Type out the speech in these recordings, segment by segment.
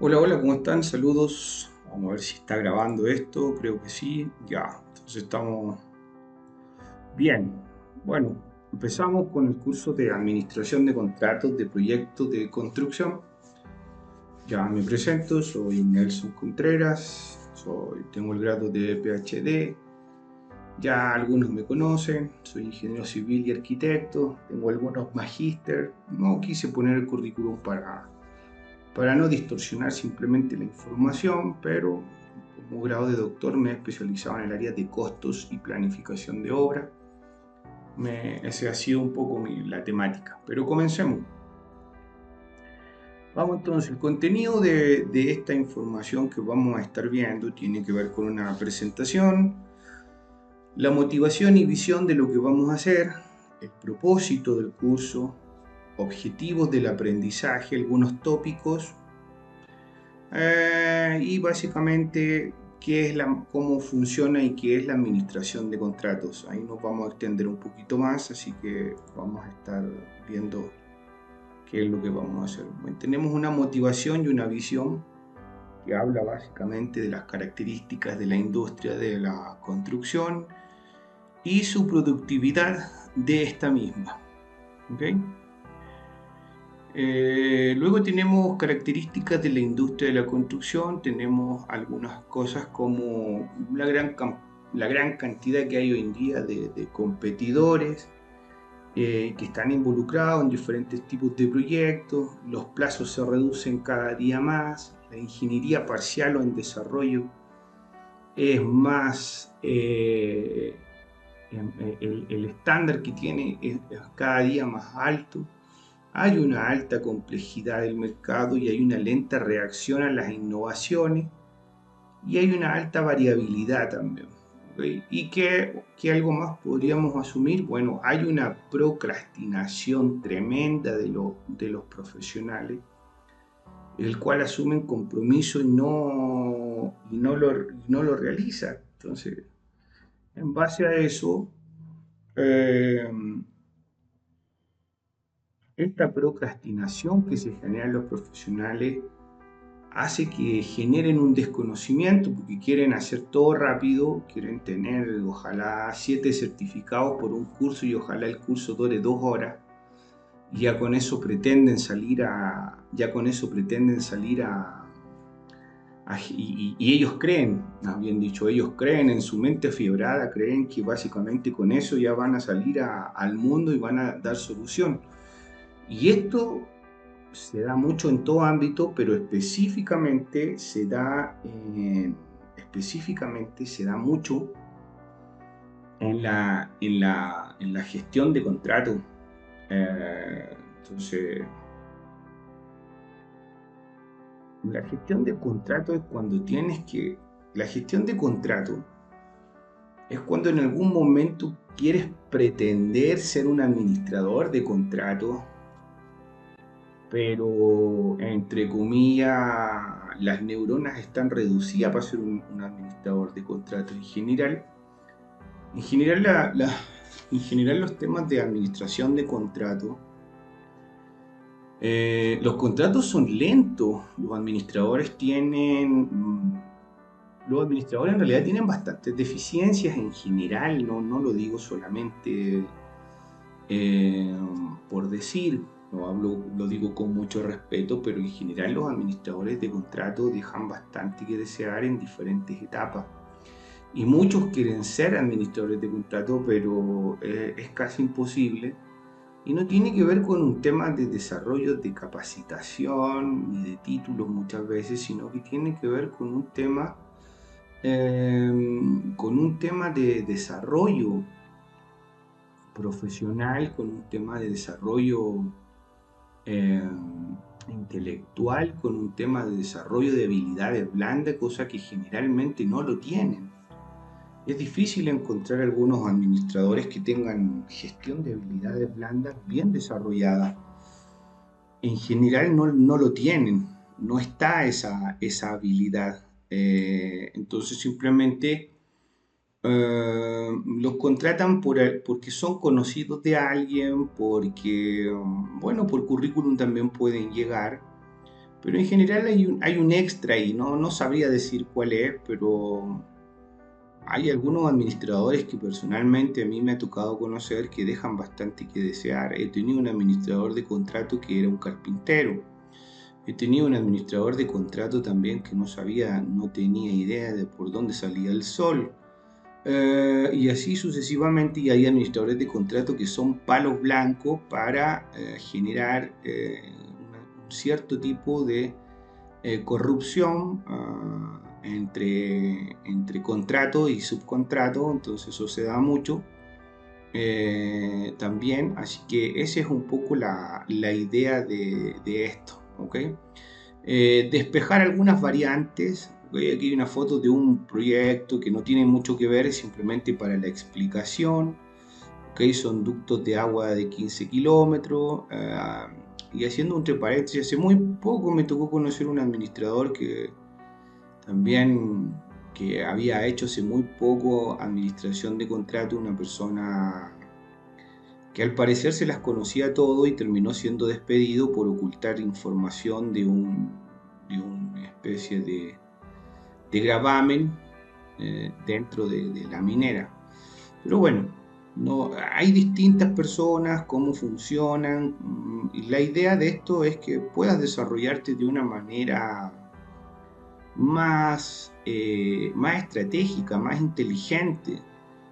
Hola, hola, ¿cómo están? Saludos. Vamos a ver si está grabando esto. Creo que sí. Ya, entonces estamos bien. Bueno, empezamos con el curso de Administración de Contratos de Proyectos de Construcción. Ya me presento, soy Nelson Contreras, tengo el grado de PhD. Ya algunos me conocen, soy ingeniero civil y arquitecto, tengo algunos magíster. No quise poner el currículum para no distorsionar simplemente la información, pero como grado de doctor me he especializado en el área de costos y planificación de obra. Ese ha sido un poco la temática, pero comencemos. Vamos entonces, el contenido de esta información que vamos a estar viendo tiene que ver con una presentación, la motivación y visión de lo que vamos a hacer, el propósito del curso, objetivos del aprendizaje, algunos tópicos. Y básicamente cómo funciona y qué es la administración de contratos. Ahí nos vamos a extender un poquito más, así que vamos a estar viendo qué es lo que vamos a hacer. Bueno, tenemos una motivación y una visión que habla básicamente de las características de la industria de la construcción y su productividad de esta misma. ¿Ok? Luego tenemos características de la industria de la construcción, tenemos algunas cosas como la gran cantidad que hay hoy en día de competidores que están involucrados en diferentes tipos de proyectos, los plazos se reducen cada día más, la ingeniería parcial o en desarrollo es más, el estándar que tiene es cada día más alto. Hay una alta complejidad del mercado y hay una lenta reacción a las innovaciones y hay una alta variabilidad también. ¿Ok? ¿Y qué algo más podríamos asumir? Bueno, hay una procrastinación tremenda de los profesionales, el cual asumen compromiso no lo realizan. Entonces, en base a eso, eh, esta procrastinación que se genera en los profesionales hace que generen un desconocimiento porque quieren hacer todo rápido, quieren tener ojalá 7 certificados por un curso y ojalá el curso dure 2 horas y ya con eso pretenden salir ya con eso pretenden salir y ellos creen, más bien dicho, ellos creen en su mente fiebrada, creen que básicamente con eso ya van a salir al mundo y van a dar solución. Y esto se da mucho en todo ámbito, pero específicamente se da mucho en la gestión de contratos. Entonces, la gestión de contrato es cuando la gestión de contrato es cuando en algún momento quieres pretender ser un administrador de contratos, pero entre comillas las neuronas están reducidas para ser un administrador de contratos. En general, en general los temas de administración de contratos, los contratos son lentos, los administradores en realidad tienen bastantes deficiencias en general, no lo digo solamente eh, por decir, lo digo con mucho respeto, pero en general los administradores de contrato dejan bastante que desear en diferentes etapas. Y muchos quieren ser administradores de contrato, pero es casi imposible. Y no tiene que ver con un tema de desarrollo de capacitación ni de títulos muchas veces, sino que tiene que ver eh, con un tema de desarrollo profesional, con un tema de desarrollo eh, intelectual, con un tema de desarrollo de habilidades blandas, cosa que generalmente no lo tienen. Es difícil encontrar algunos administradores que tengan gestión de habilidades blandas bien desarrolladas. En general no lo tienen, no está esa habilidad. Entonces simplemente los contratan porque son conocidos de alguien, porque, bueno, por currículum también pueden llegar, Pero en general hay un extra ahí, no sabría decir cuál es, pero hay algunos administradores que personalmente a mí me ha tocado conocer que dejan bastante que desear. He tenido un administrador de contrato que era un carpintero. He tenido un administrador de contrato también que no tenía idea de por dónde salía el sol. Y así sucesivamente, y hay administradores de contrato que son palos blancos para generar un cierto tipo de corrupción entre contrato y subcontrato, entonces eso se da mucho también, así que esa es un poco la idea de esto, ¿ok? Despejar algunas variantes. Aquí hay una foto de un proyecto que no tiene mucho que ver, es simplemente para la explicación. ¿Ok? Son ductos de agua de 15 kilómetros. Y haciendo un entre paréntesis, hace muy poco me tocó conocer un administrador que también que había hecho hace muy poco administración de contrato, una persona que al parecer se las conocía todo y terminó siendo despedido por ocultar información de una especie de gravamen dentro de la minera. Pero bueno, no, hay distintas personas, cómo funcionan, y la idea de esto es que puedas desarrollarte de una manera más estratégica, más inteligente,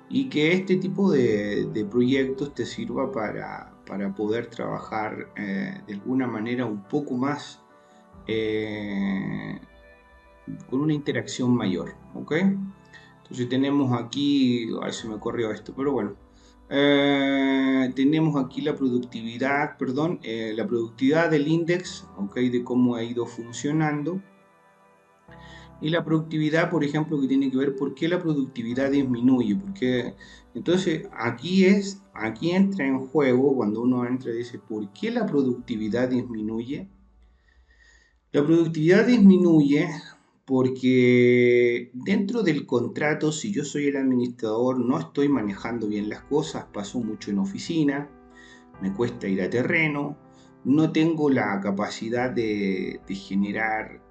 y que este tipo de proyectos te sirva para poder trabajar de alguna manera un poco más eh, con una interacción mayor, ¿ok? Entonces tenemos aquí, ay, se me corrió esto, pero bueno, tenemos aquí la productividad, perdón, la productividad del índice, ¿ok? De cómo ha ido funcionando. Y la productividad, por ejemplo, que tiene que ver por qué la productividad disminuye, porque entonces aquí entra en juego cuando uno entra y dice, ¿por qué la productividad disminuye? La productividad disminuye porque dentro del contrato, si yo soy el administrador, no estoy manejando bien las cosas, paso mucho en oficina, me cuesta ir a terreno, no tengo la capacidad de generar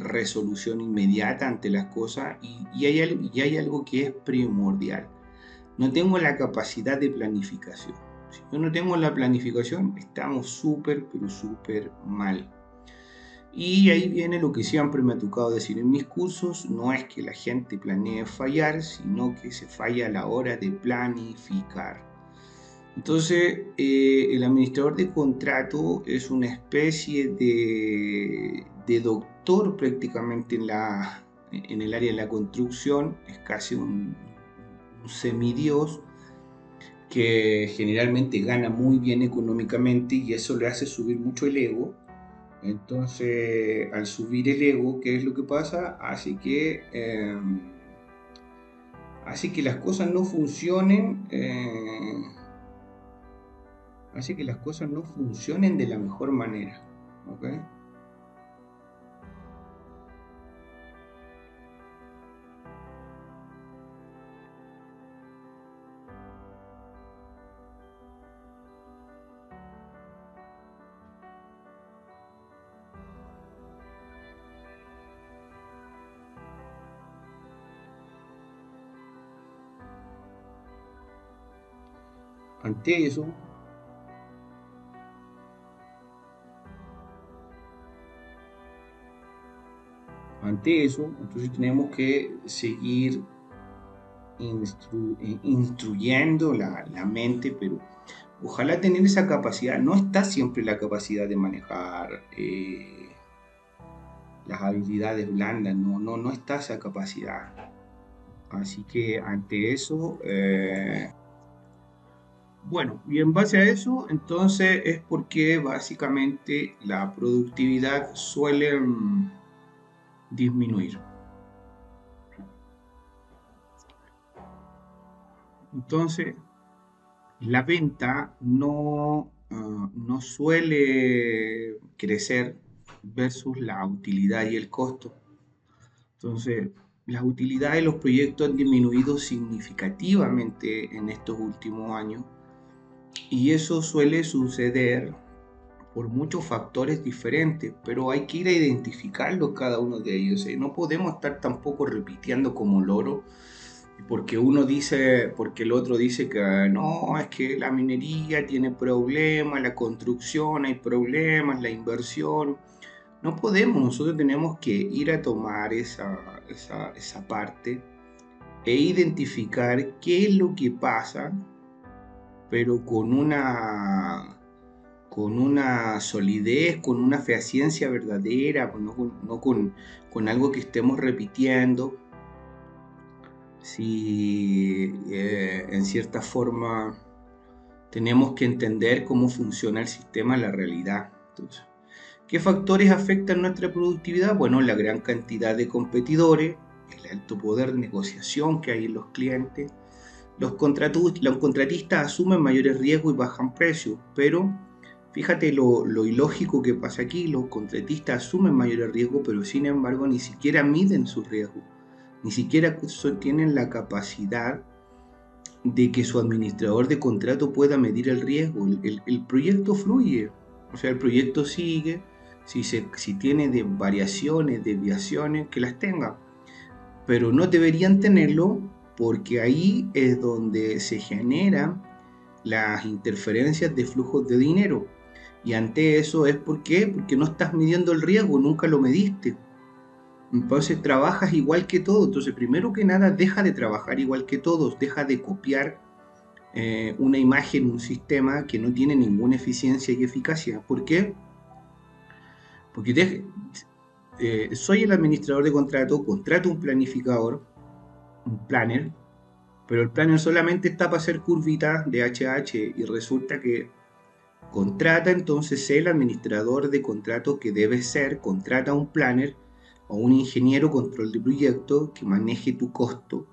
resolución inmediata ante las cosas y hay algo que es primordial. No tengo la capacidad de planificación. Si yo no tengo la planificación, estamos súper, pero súper mal. Y ahí viene lo que siempre me ha tocado decir en mis cursos, no es que la gente planee fallar, sino que se falla a la hora de planificar. Entonces, el administrador de contrato es una especie de doctor prácticamente en el área de la construcción, es casi un semidios que generalmente gana muy bien económicamente y eso le hace subir mucho el ego. Entonces, al subir el ego, ¿qué es lo que pasa? Hace que las cosas no funcionen, hace que las cosas no funcionen de la mejor manera, ¿ok? Ante eso, entonces tenemos que seguir instruyendo la mente, pero ojalá tener esa capacidad. No está siempre la capacidad de manejar las habilidades blandas, no está esa capacidad. Así que ante eso, bueno, y en base a eso, entonces es porque básicamente la productividad suele disminuir. Entonces, la venta no suele crecer versus la utilidad y el costo. Entonces, las utilidades de los proyectos han disminuido significativamente en estos últimos años y eso suele suceder por muchos factores diferentes, pero hay que ir a identificarlos cada uno de ellos. No podemos estar tampoco repitiendo como loro, porque uno dice, porque el otro dice que no, es que la minería tiene problemas, la construcción hay problemas, la inversión. No podemos, nosotros tenemos que ir a tomar esa parte e identificar qué es lo que pasa, pero con una solidez, con una fehaciencia verdadera, no con algo que estemos repitiendo. Si en cierta forma tenemos que entender cómo funciona el sistema, la realidad. Entonces, ¿qué factores afectan nuestra productividad? Bueno, la gran cantidad de competidores, el alto poder de negociación que hay en los clientes. Los contratistas asumen mayores riesgos y bajan precios, pero fíjate lo ilógico que pasa aquí. Los contratistas asumen mayores riesgos, pero sin embargo ni siquiera miden sus riesgos, ni siquiera tienen la capacidad de que su administrador de contrato pueda medir el riesgo. El proyecto fluye, o sea, el proyecto sigue. Si tiene variaciones, desviaciones, que las tenga, pero no deberían tenerlo, porque ahí es donde se generan las interferencias de flujos de dinero. Y ante eso es porque no estás midiendo el riesgo, nunca lo mediste. Entonces trabajas igual que todos. Entonces, primero que nada, deja de trabajar igual que todos, deja de copiar una imagen, un sistema que no tiene ninguna eficiencia y eficacia. ¿Por qué? Porque soy el administrador de contrato, contrato un planificador, un planner, pero el planner solamente está para hacer curvitas de HH y resulta que contrata entonces el administrador de contrato que debe ser, contrata un planner o un ingeniero control de proyecto que maneje tu costo,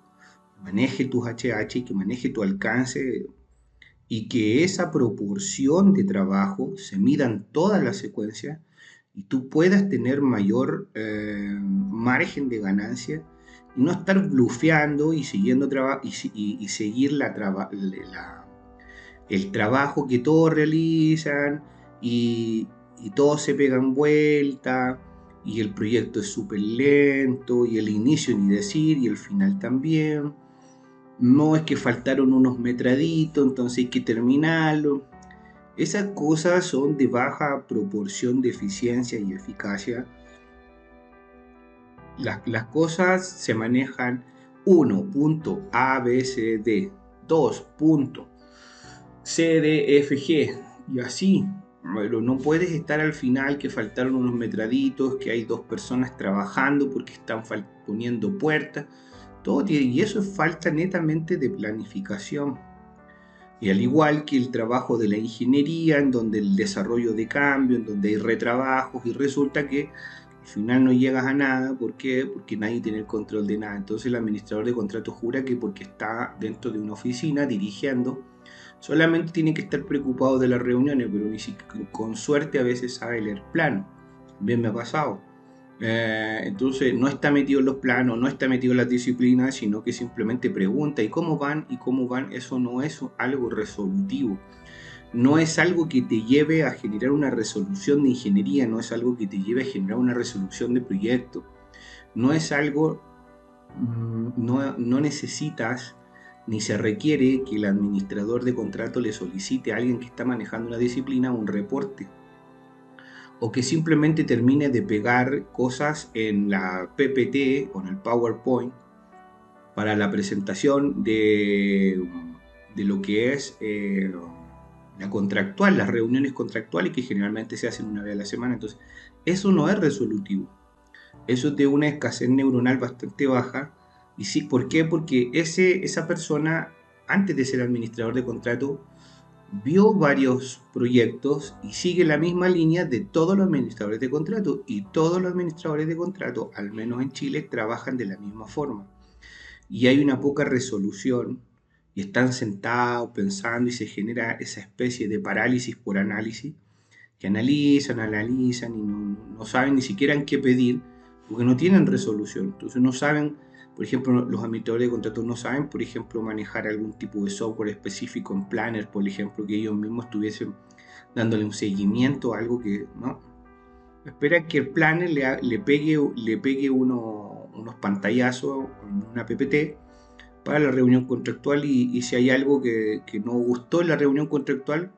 maneje tus HH y que maneje tu alcance y que esa proporción de trabajo se mida en todas las secuencias y tú puedas tener mayor margen de ganancia y no estar blufeando y siguiendo y seguir el trabajo que todos realizan y todos se pegan vuelta y el proyecto es súper lento y el inicio ni decir y el final también. No, es que faltaron unos metraditos, entonces hay que terminarlo. Esas cosas son de baja proporción de eficiencia y eficacia. Las cosas se manejan 1. A, B, C, D. 2. C, D, F, G. Y así. Pero no puedes estar al final que faltaron unos metraditos, que hay 2 personas trabajando porque están poniendo puertas. Y eso es falta netamente de planificación. Y al igual que el trabajo de la ingeniería, en donde el desarrollo de cambio, en donde hay retrabajos y resulta que al final no llegas a nada. ¿Por qué? Porque nadie tiene el control de nada. Entonces el administrador de contratos jura que porque está dentro de una oficina dirigiendo, solamente tiene que estar preocupado de las reuniones, pero ni siquiera, con suerte a veces sabe leer plano. Bien me ha pasado. Entonces no está metido en los planos, no está metido en las disciplinas, sino que simplemente pregunta ¿y cómo van? ¿Y cómo van? Eso no es algo resolutivo, no es algo que te lleve a generar una resolución de ingeniería, no es algo que te lleve a generar una resolución de proyecto, no es algo, no necesitas ni se requiere que el administrador de contrato le solicite a alguien que está manejando una disciplina un reporte, o que simplemente termine de pegar cosas en la PPT o en el PowerPoint para la presentación de lo que es la contractual, las reuniones contractuales que generalmente se hacen una vez a la semana. Entonces, eso no es resolutivo. Eso es de una escasez neuronal bastante baja. ¿Y sí, por qué? Porque esa persona, antes de ser administrador de contrato, vio varios proyectos y sigue la misma línea de todos los administradores de contrato, y todos los administradores de contrato, al menos en Chile, trabajan de la misma forma y hay una poca resolución y están sentados pensando y se genera esa especie de parálisis por análisis, que analizan y no saben ni siquiera en qué pedir porque no tienen resolución. Entonces no saben, por ejemplo, los administradores de contratos no saben, por ejemplo, manejar algún tipo de software específico en Planner, por ejemplo, que ellos mismos tuviesen dándole un seguimiento a algo que no. Espera que el planner le pegue unos pantallazos en una PPT para la reunión contractual y si hay algo que no gustó en la reunión contractual,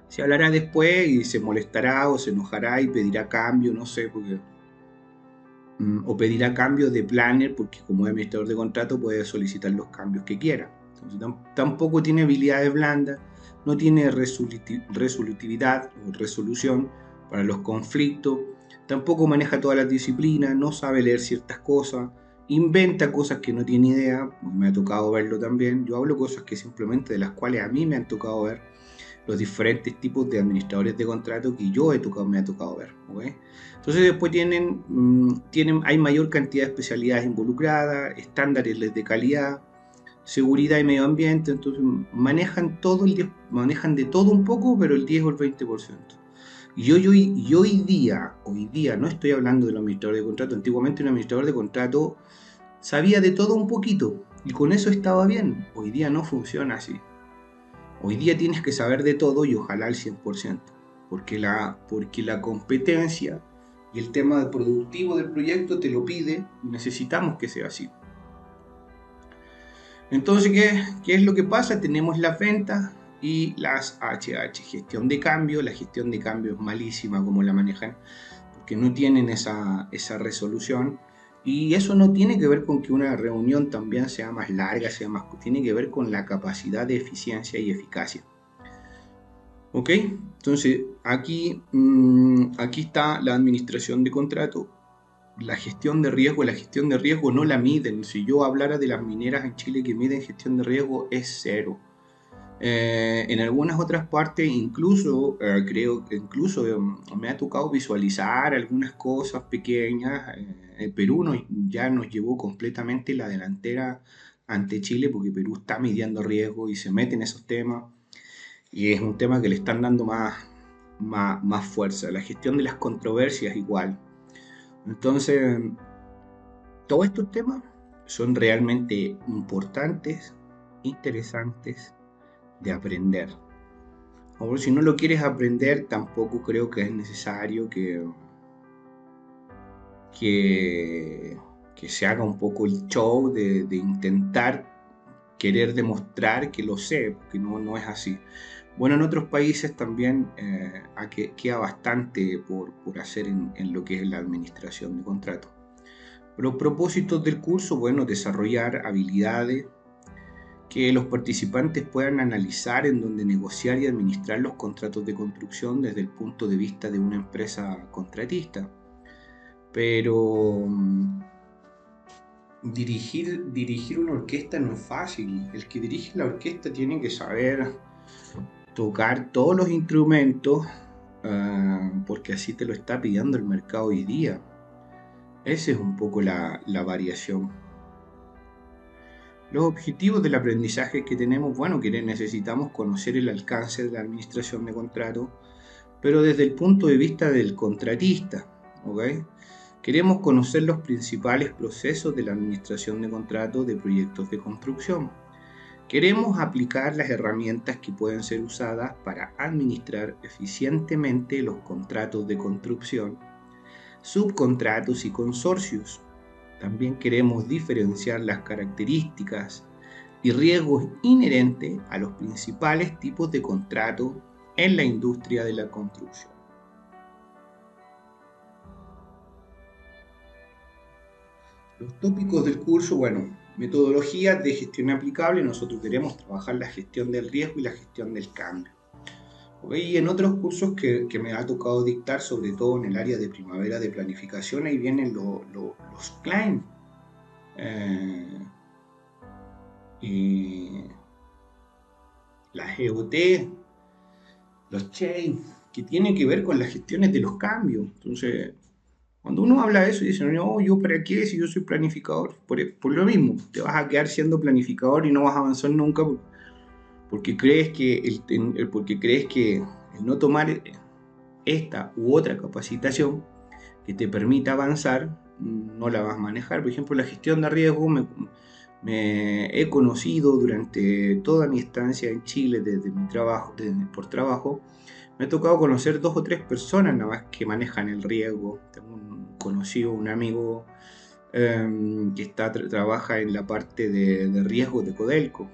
se hablará después y se molestará o se enojará y pedirá cambio, no sé, porque, o pedirá cambio de planner porque como administrador de contrato puede solicitar los cambios que quiera. Entonces, tampoco tiene habilidades blandas, no tiene resolutividad o resolución para los conflictos, tampoco maneja todas las disciplinas, no sabe leer ciertas cosas, inventa cosas que no tiene idea, me ha tocado verlo también. Yo hablo cosas que simplemente de las cuales a mí me han tocado ver los diferentes tipos de administradores de contrato que yo me ha tocado ver. ¿Okay? Entonces después hay mayor cantidad de especialidades involucradas, estándares de calidad, seguridad y medio ambiente, entonces manejan manejan de todo un poco, pero el 10 o el 20%. Y hoy día, no estoy hablando del administrador de contrato, antiguamente un administrador de contrato sabía de todo un poquito y con eso estaba bien. Hoy día no funciona así. Hoy día tienes que saber de todo y ojalá al 100%, porque la competencia y el tema productivo del proyecto te lo pide y necesitamos que sea así. Entonces, ¿qué es lo que pasa? Tenemos las ventas y las HH, gestión de cambio. La gestión de cambio es malísima como la manejan, porque no tienen esa resolución. Y eso no tiene que ver con que una reunión también sea más larga, tiene que ver con la capacidad de eficiencia y eficacia. ¿Ok? Entonces, aquí está la administración de contrato. La gestión de riesgo no la miden. Si yo hablara de las mineras en Chile que miden gestión de riesgo, es cero. En algunas otras partes creo que me ha tocado visualizar algunas cosas pequeñas. Perú ya nos llevó completamente la delantera ante Chile porque Perú está midiendo riesgo y se mete en esos temas y es un tema que le están dando más fuerza. La gestión de las controversias igual. Entonces, todos estos temas son realmente importantes, interesantes de aprender. Ahora, si no lo quieres aprender, tampoco creo que es necesario que se haga un poco el show de intentar querer demostrar que lo sé, porque no es así. Bueno, en otros países también queda bastante por hacer en lo que es la administración de contratos. Los propósitos del curso, bueno, desarrollar habilidades que los participantes puedan analizar en donde negociar y administrar los contratos de construcción desde el punto de vista de una empresa contratista. Pero dirigir una orquesta no es fácil. El que dirige la orquesta tiene que saber tocar todos los instrumentos porque así te lo está pidiendo el mercado hoy día. Esa es un poco la variación. Los objetivos del aprendizaje que tenemos, bueno, que necesitamos conocer el alcance de la administración de contratos, pero desde el punto de vista del contratista, ¿ok? Queremos conocer los principales procesos de la administración de contratos de proyectos de construcción. Queremos aplicar las herramientas que pueden ser usadas para administrar eficientemente los contratos de construcción, subcontratos y consorcios. También queremos diferenciar las características y riesgos inherentes a los principales tipos de contratos en la industria de la construcción. Los tópicos del curso, bueno, metodologías de gestión aplicable. Nosotros queremos trabajar la gestión del riesgo y la gestión del cambio. Y en otros cursos que me ha tocado dictar, sobre todo en el área de primavera de planificación, ahí vienen los clients. Y las EOT, los chain, que tienen que ver con las gestiones de los cambios. Entonces, cuando uno habla de eso y dice, no, ¿yo para qué si yo soy planificador? Por lo mismo, te vas a quedar siendo planificador y no vas a avanzar nunca porque crees que el no tomar esta u otra capacitación que te permita avanzar, no la vas a manejar. Por ejemplo, la gestión de riesgo me he conocido durante toda mi estancia en Chile, desde mi trabajo, por trabajo, Me ha tocado conocer 2 o 3 personas nada más que manejan el riesgo. Tengo un conocido, un amigo que trabaja en la parte de riesgo de Codelco.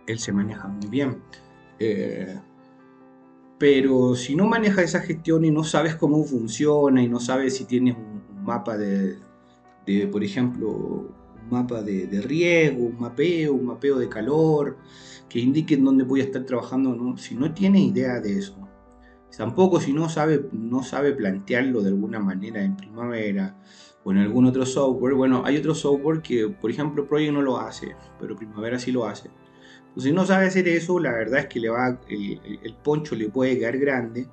Él se maneja muy bien. Eh, pero si no manejas esa gestión y no sabes cómo funciona y no sabes si tienes un mapa por ejemplo, un mapa de riesgo, un mapeo de calor, que indique en dónde voy a estar trabajando, ¿no? Si no tienes idea de eso, tampoco si no sabe plantearlo de alguna manera en Primavera o en algún otro software. Bueno, hay otro software que, por ejemplo, Project no lo hace, pero Primavera sí lo hace. Entonces, si no sabe hacer eso, la verdad es que el poncho le puede quedar grande,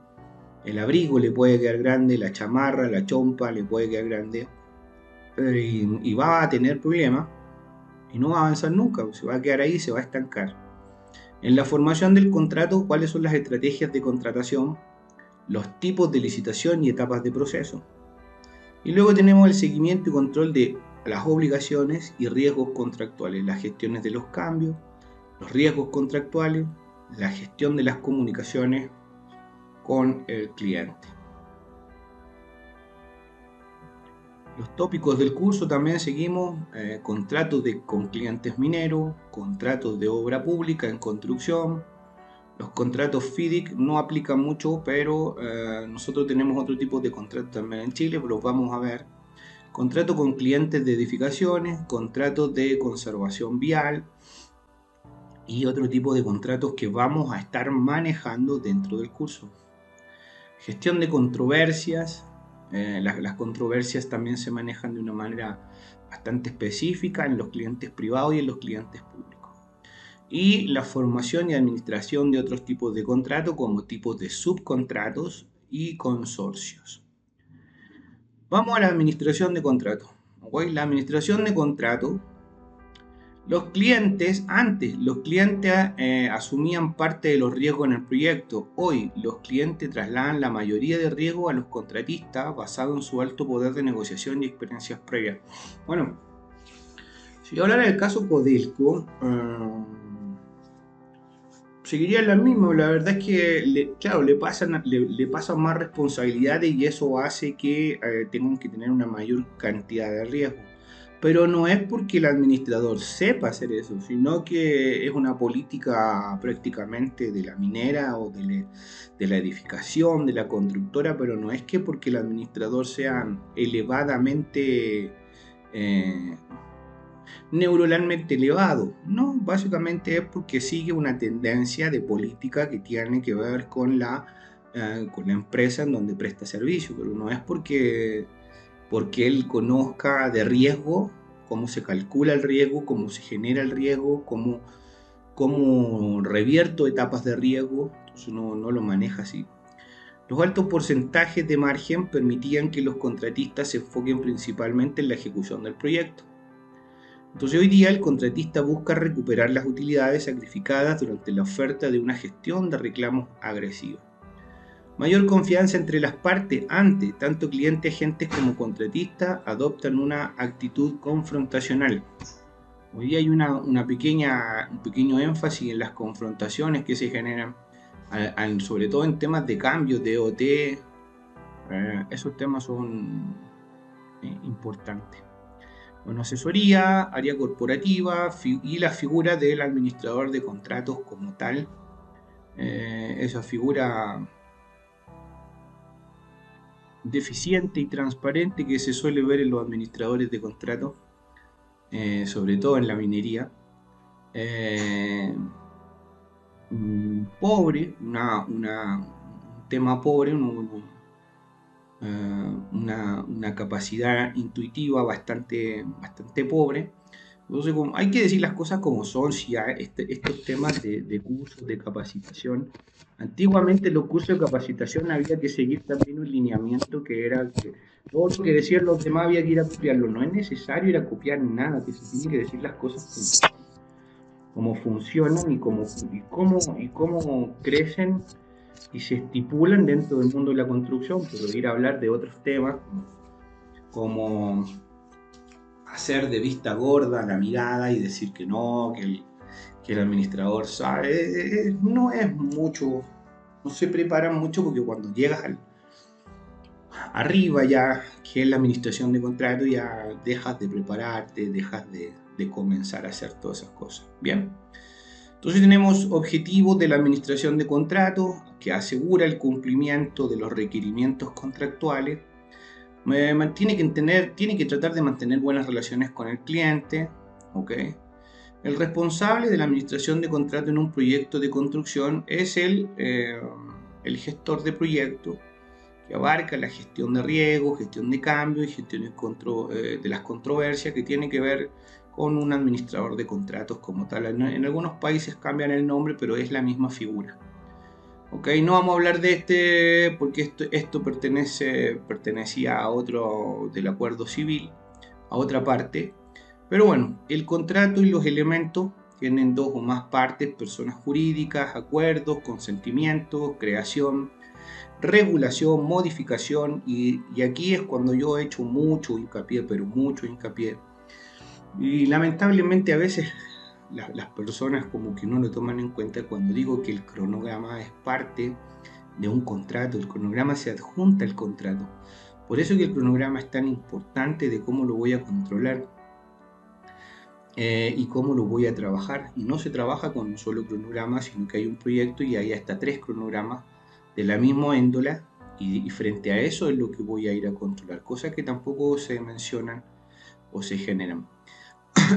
el abrigo le puede quedar grande, la chamarra, la chompa le puede quedar grande, y va a tener problemas y no va a avanzar nunca, se va a quedar ahí, se va a estancar. En la formación del contrato, ¿cuáles son las estrategias de contratación, los tipos de licitación y etapas de proceso? Y luego tenemos el seguimiento y control de las obligaciones y riesgos contractuales, las gestiones de los cambios, los riesgos contractuales, la gestión de las comunicaciones con el cliente. Los tópicos del curso también seguimos: contratos con clientes mineros, contratos de obra pública en construcción. Los contratos FIDIC no aplican mucho, pero nosotros tenemos otro tipo de contratos también en Chile, pero los vamos a ver. Contrato con clientes de edificaciones, contratos de conservación vial y otro tipo de contratos que vamos a estar manejando dentro del curso. Gestión de controversias. Las controversias también se manejan de una manera bastante específica en los clientes privados y en los clientes públicos. Y la formación y administración de otros tipos de contratos, como tipos de subcontratos y consorcios. Vamos a la administración de contratos. ¿Okay? La administración de contratos. Antes los clientes asumían parte de los riesgos en el proyecto. Hoy los clientes trasladan la mayoría de riesgos a los contratistas basado en su alto poder de negociación y experiencias previas. Bueno, si yo hablara del caso Codelco, seguiría la misma. La verdad es que, le pasan más responsabilidades y eso hace que tengan que tener una mayor cantidad de riesgos. Pero no es porque el administrador sepa hacer eso, sino que es una política prácticamente de la minera o de la edificación, de la constructora, pero no es que porque el administrador sea elevadamente, neuronalmente elevado. No, básicamente es porque sigue una tendencia de política que tiene que ver con la empresa en donde presta servicio, pero no es porque él conozca de riesgo, cómo se calcula el riesgo, cómo se genera el riesgo, cómo revierto etapas de riesgo. Entonces no lo maneja así. Los altos porcentajes de margen permitían que los contratistas se enfoquen principalmente en la ejecución del proyecto. Entonces hoy día el contratista busca recuperar las utilidades sacrificadas durante la oferta de una gestión de reclamos agresivos. Mayor confianza entre las partes. Antes, tanto clientes, agentes como contratistas adoptan una actitud confrontacional. Hoy día hay un pequeño énfasis en las confrontaciones que se generan, sobre todo en temas de cambios de OT. Esos temas son importantes. Bueno, asesoría, área corporativa y la figura del administrador de contratos como tal. Esa figura deficiente y transparente que se suele ver en los administradores de contratos, sobre todo en la minería. Pobre, un tema pobre, una capacidad intuitiva bastante pobre. Entonces, hay que decir las cosas como son. Si estos temas de cursos de capacitación, antiguamente en los cursos de capacitación había que seguir también un lineamiento que era que todo lo que decían los demás había que ir a copiarlo. No es necesario ir a copiar nada, que se tienen que decir las cosas como funcionan y cómo crecen y se estipulan dentro del mundo de la construcción, pero ir a hablar de otros temas como hacer de vista gorda la mirada y decir que no, que el administrador sabe, no es mucho no se preparan mucho porque cuando llegas arriba ya, que es la administración de contrato, ya dejas de prepararte, dejas de comenzar a hacer todas esas cosas. Bien. Entonces tenemos objetivos de la administración de contratos que asegura el cumplimiento de los requerimientos contractuales. Tiene que tratar de mantener buenas relaciones con el cliente. ¿Okay? El responsable de la administración de contrato en un proyecto de construcción es el gestor de proyecto, que abarca la gestión de riesgo, gestión de cambio y gestión de las controversias, que tiene que ver con un administrador de contratos como tal. En algunos países cambian el nombre, pero es la misma figura. Ok, no vamos a hablar de este porque esto pertenecía a otro del acuerdo civil, a otra parte. Pero bueno, el contrato y los elementos tienen dos o más partes: personas jurídicas, acuerdos, consentimientos, creación, regulación, modificación, y aquí es cuando yo he hecho mucho hincapié, pero mucho hincapié. Y lamentablemente a veces las personas como que no lo toman en cuenta cuando digo que el cronograma es parte de un contrato, el cronograma se adjunta al contrato. Por eso que el cronograma es tan importante de cómo lo voy a controlar y cómo lo voy a trabajar. Y no se trabaja con un solo cronograma, sino que hay un proyecto y hay hasta 3 cronogramas de la misma índole, y frente a eso es lo que voy a ir a controlar, cosas que tampoco se mencionan o se generan.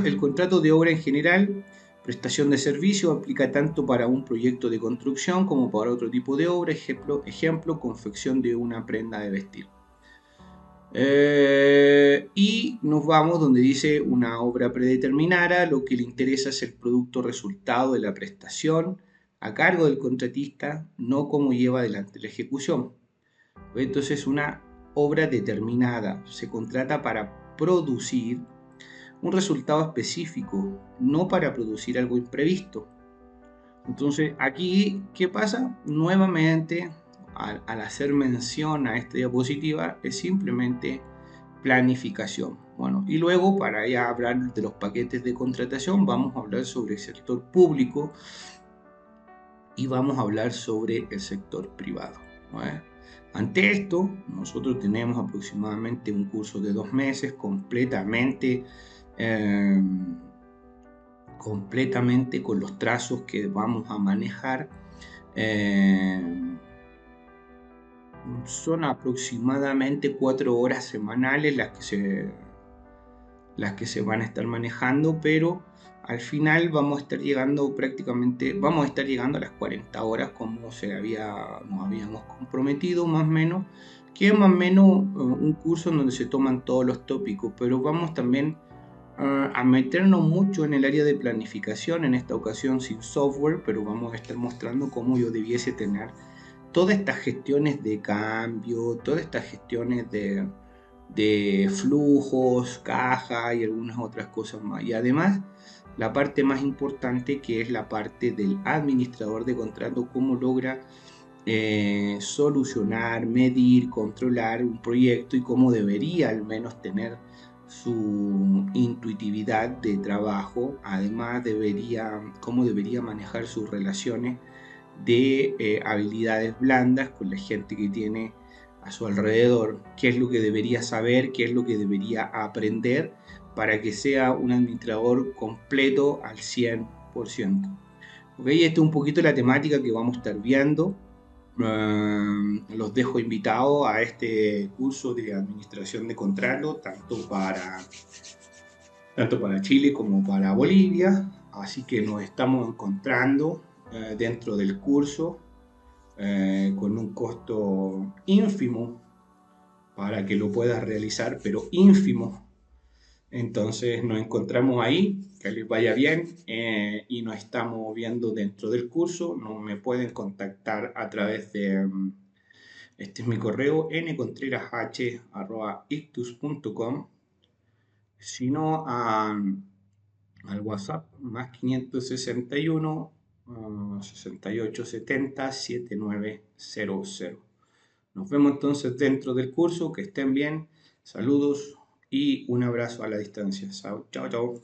El contrato de obra en general, prestación de servicio, aplica tanto para un proyecto de construcción como para otro tipo de obra. Ejemplo, confección de una prenda de vestir. Y nos vamos donde dice una obra predeterminada. Lo que le interesa es el producto resultado de la prestación a cargo del contratista, no cómo lleva adelante la ejecución. Entonces, una obra determinada se contrata para producir un resultado específico, no para producir algo imprevisto. Entonces, aquí, ¿qué pasa? Nuevamente, al hacer mención a esta diapositiva, es simplemente planificación. Bueno, y luego, para ya hablar de los paquetes de contratación, vamos a hablar sobre el sector público y vamos a hablar sobre el sector privado. ¿Vale? Ante esto, nosotros tenemos aproximadamente un curso de 2 meses completamente con los trazos que vamos a manejar. Son aproximadamente 4 horas semanales las que se van a estar manejando, pero al final vamos a estar llegando a las 40 horas como nos habíamos comprometido, más o menos, que es más o menos un curso en donde se toman todos los tópicos, pero vamos también a meternos mucho en el área de planificación, en esta ocasión sin software, pero vamos a estar mostrando cómo yo debiese tener todas estas gestiones de cambio, todas estas gestiones de flujos, caja y algunas otras cosas más. Y además, la parte más importante, que es la parte del administrador de contrato, cómo logra solucionar, medir, controlar un proyecto y cómo debería al menos tener su intuitividad de trabajo. Además, cómo debería manejar sus relaciones de habilidades blandas con la gente que tiene a su alrededor, qué es lo que debería saber, qué es lo que debería aprender para que sea un administrador completo al 100%. ¿Okay? Esta es un poquito la temática que vamos a estar viendo. Los dejo invitados a este curso de administración de contrato, tanto para Chile como para Bolivia. Así que nos estamos encontrando dentro del curso con un costo ínfimo para que lo puedas realizar, pero ínfimo. Entonces nos encontramos ahí, que les vaya bien y nos estamos viendo dentro del curso. No me pueden contactar a través de, este es mi correo, ncontrerashh@ictus.com, sino al WhatsApp más 561 6870 7900. Nos vemos entonces dentro del curso, que estén bien, saludos y un abrazo a la distancia. Chao, chao.